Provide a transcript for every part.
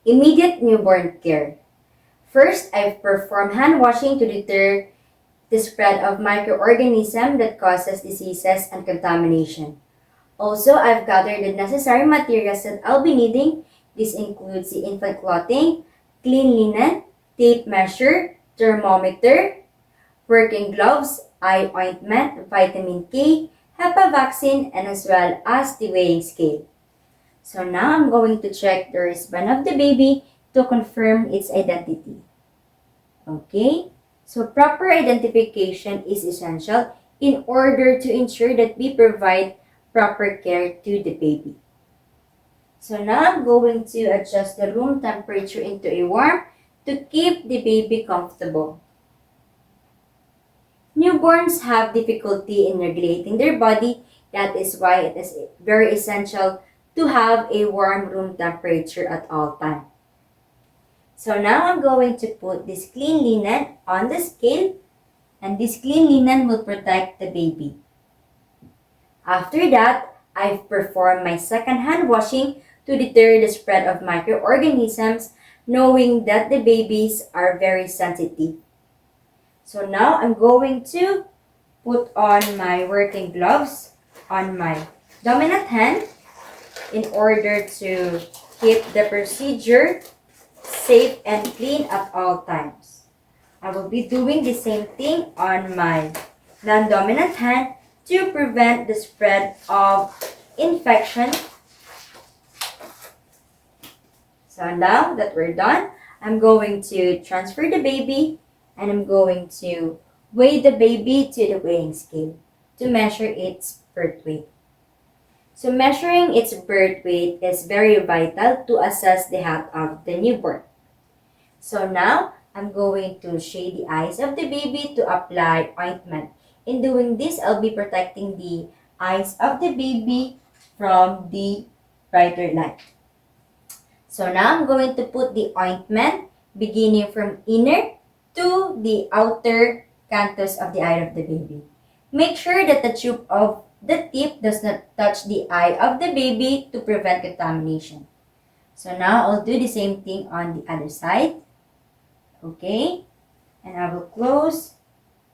Immediate newborn care. First, I've performed hand washing to deter the spread of microorganisms that causes diseases and contamination. Also, I've gathered the necessary materials that I'll be needing. This includes the infant clothing, clean linen, tape measure, thermometer, working gloves, eye ointment, vitamin K, HEPA vaccine, and as well as the weighing scale. So now I'm going to check the wristband of the baby to confirm its identity. Okay? So proper identification is essential in order to ensure that we provide proper care to the baby. So now I'm going to adjust the room temperature into a warm to keep the baby comfortable. Newborns have difficulty in regulating their body. That is why it is very essential to have a warm room temperature at all times. So now I'm going to put this clean linen on the scale, and this clean linen will protect the baby. After that, I've performed my second hand washing to deter the spread of microorganisms, knowing that the babies are very sensitive. So now I'm going to put on my working gloves on my dominant hand in order to keep the procedure safe and clean at all times. I will be doing the same thing on my non-dominant hand to prevent the spread of infection. So now that we're done, I'm going to transfer the baby and I'm going to weigh the baby to the weighing scale to measure its birth weight. So measuring its birth weight is very vital to assess the health of the newborn. So now, I'm going to shade the eyes of the baby to apply ointment. In doing this, I'll be protecting the eyes of the baby from the brighter light. So now I'm going to put the ointment beginning from inner to the outer canthus of the eye of the baby. Make sure that the tube of the tip does not touch the eye of the baby to prevent contamination. So now I'll do the same thing on the other side. Okay, and I will close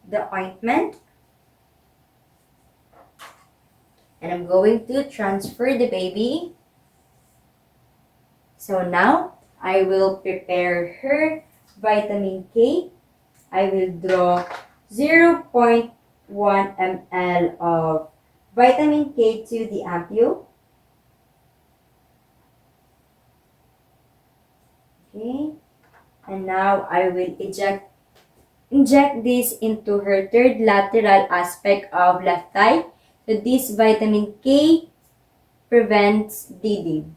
the ointment and I'm going to transfer the baby. So now I will prepare her vitamin K. I will draw 0.1 ml of vitamin K to the ampule. Okay. And now I will inject this into her third lateral aspect of left thigh. So this vitamin K prevents bleeding.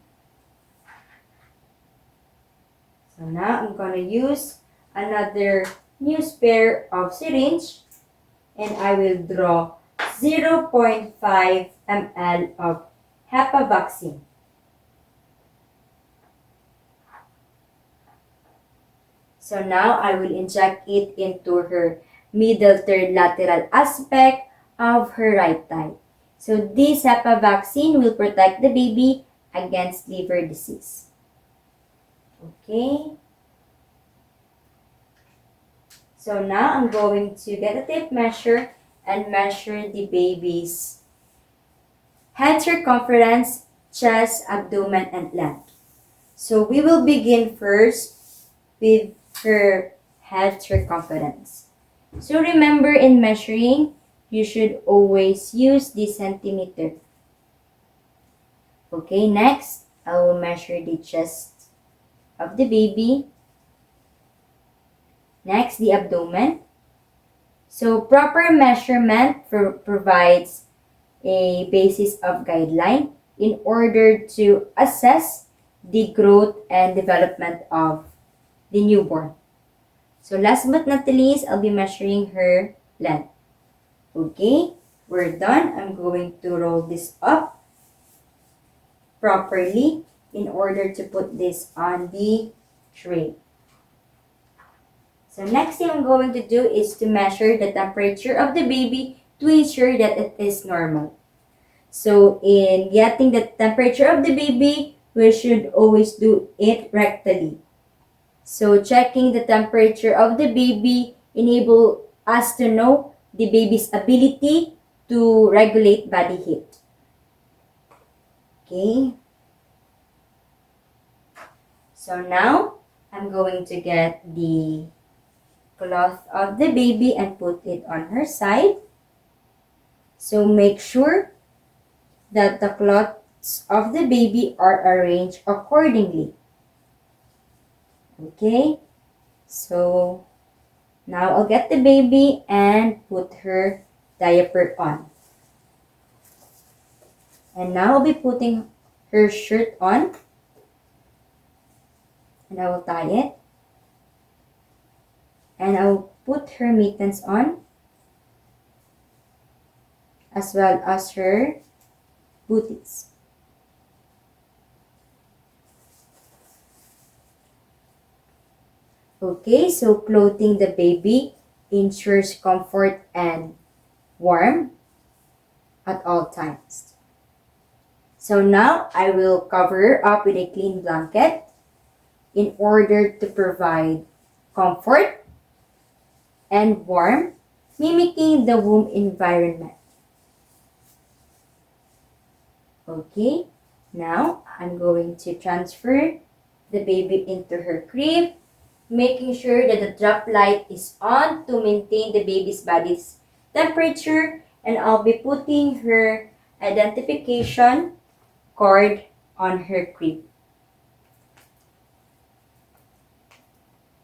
So now I'm going to use another new pair of syringe and I will draw 0.5 ml of HEPA vaccine. So now I will inject it into her middle third lateral aspect of her right thigh. So this HEPA vaccine will protect the baby against liver disease. Okay. So now I'm going to get a tape measure and measure the baby's head circumference, chest, abdomen, and length. So we will begin first with her head circumference. So remember, in measuring, you should always use the centimeter. Okay, next, I will measure the chest of the baby. Next, the abdomen. So proper measurement provides a basis of guideline in order to assess the growth and development of the newborn. So last but not the least, I'll be measuring her length. Okay, we're done. I'm going to roll this up properly in order to put this on the tray. So next thing I'm going to do is to measure the temperature of the baby to ensure that it is normal. So in getting the temperature of the baby, we should always do it rectally. So checking the temperature of the baby enable us to know the baby's ability to regulate body heat. Okay. So now I'm going to get the cloth of the baby and put it on her side. So make sure that the cloths of the baby are arranged accordingly. Okay, so now I'll get the baby and put her diaper on. And now I'll be putting her shirt on. And I will tie it. And I'll put her mittens on. As well as her booties. Okay, so clothing the baby ensures comfort and warm at all times. So now I will cover her up with a clean blanket in order to provide comfort and warmth, mimicking the womb environment. Okay, now I'm going to transfer the baby into her crib, making sure that the drop light is on to maintain the baby's body's temperature, and I'll be putting her identification cord on her crib.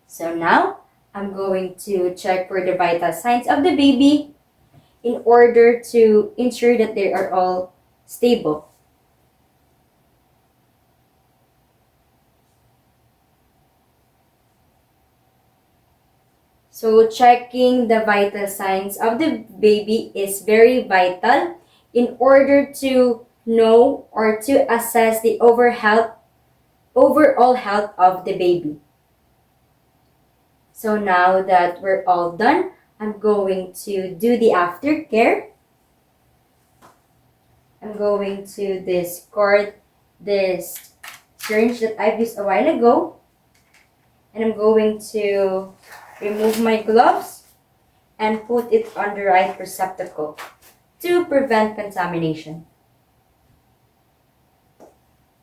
So now, I'm going to check for the vital signs of the baby in order to ensure that they are all stable. So checking the vital signs of the baby is very vital in order to know or to assess the overall health of the baby. So now that we're all done, I'm going to do the aftercare. I'm going to discard this syringe that I've used a while ago. And I'm going to remove my gloves and put it on the right receptacle to prevent contamination.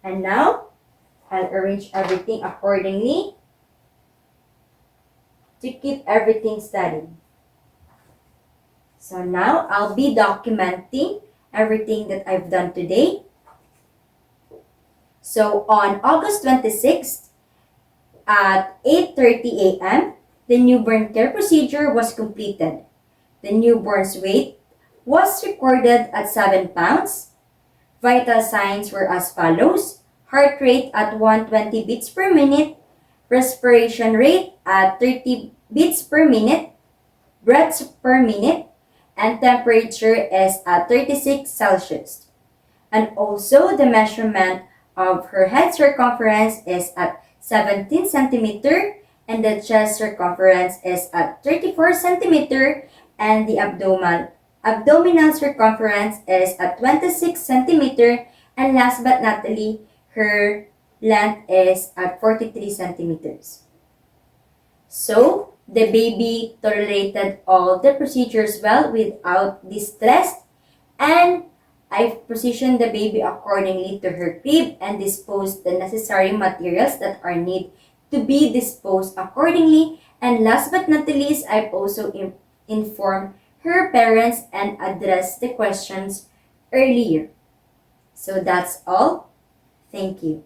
And now, I'll arrange everything accordingly to keep everything steady. So now, I'll be documenting everything that I've done today. So on August 26th at 8:30 a.m., the newborn care procedure was completed. The newborn's weight was recorded at 7 pounds. Vital signs were as follows: heart rate at 120 beats per minute, respiration rate at 30 beats per minute, breaths per minute, and temperature is at 36 Celsius. And also the measurement of her head circumference is at 17 centimeter, and the chest circumference is at 34 centimeter, and the abdominal circumference is at 26 centimeter, and last but not least, her length is at 43 centimeters. So, the baby tolerated all the procedures well without distress, and I've positioned the baby accordingly to her crib and disposed the necessary materials that are needed to be disposed accordingly. And last but not least, I've also informed her parents and addressed the questions earlier. So that's all. Thank you.